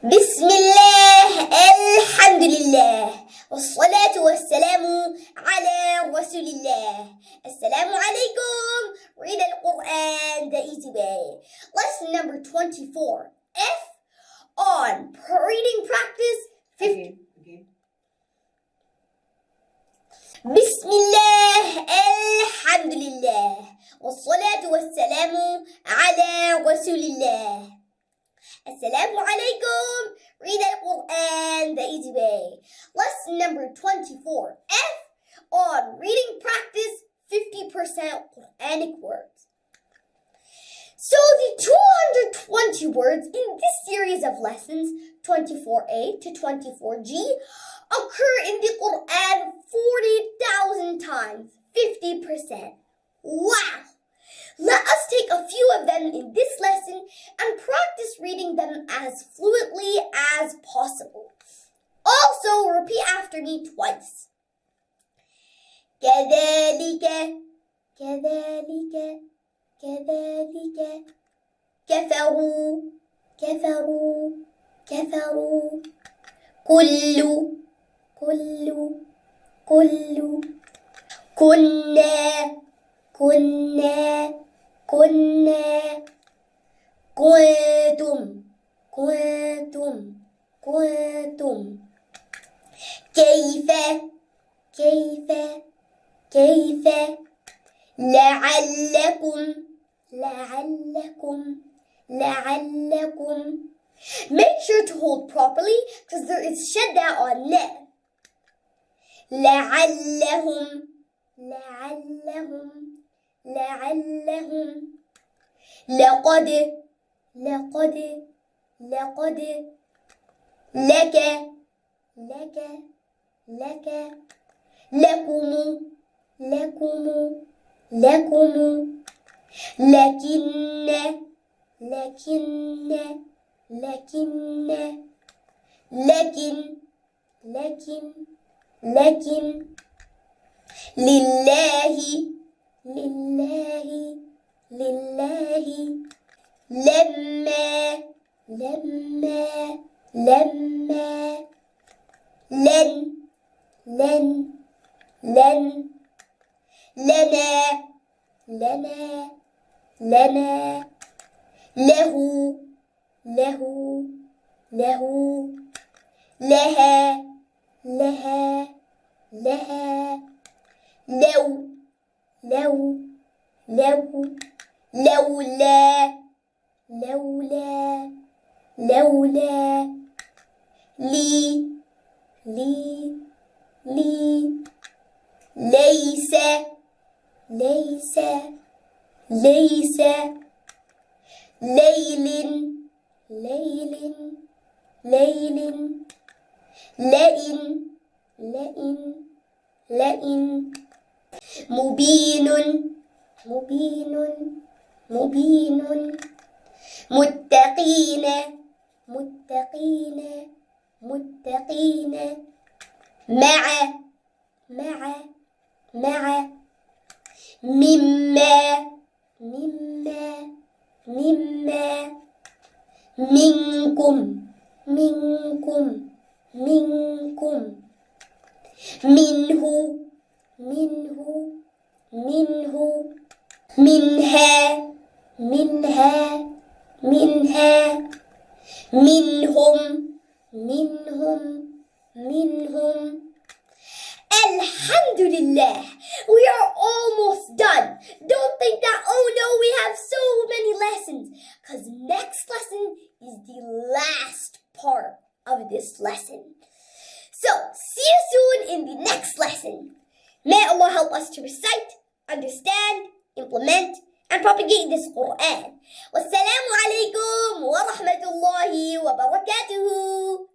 بسم الله الحمد لله والصلاة والسلام على رسول الله. السلام عليكم. Read Al-Quran the easy way. Lesson number 24. F on reading practice 50. بسم الله الحمد لله والصلاة والسلام على رسول الله. Assalamu alaikum. Read Al-Quran the easy way. Lesson number 24. F on reading practice 50% Quranic words. So the 220 words in this series of lessons, 24a to 24g, occur in the Quran 40,000 times, 50%. Wow! Let us take a few of them in this lesson and practice reading them as fluently as possible. Also, repeat after me twice. كذلك كذلك كذلك كفروا كفروا كفروا كل كنا كنا كنتم كيف لعلكم. Make sure to hold properly because there is shadda on ne. لعلهم لقد لك لكم لكن لله لنا له لها لولا لي ليس ليل لئن مبين متقين مع مما منكم منه منها منهم Alhamdulillah, we are almost done. Don't think that, oh no, we have so many lessons, because next lesson is the last part of this lesson. So, see you soon in the next lesson. May Allah help us to recite, understand, implement, and propagate this Quran. Wassalamu alaikum wa rahmatullahi wa barakatuhu.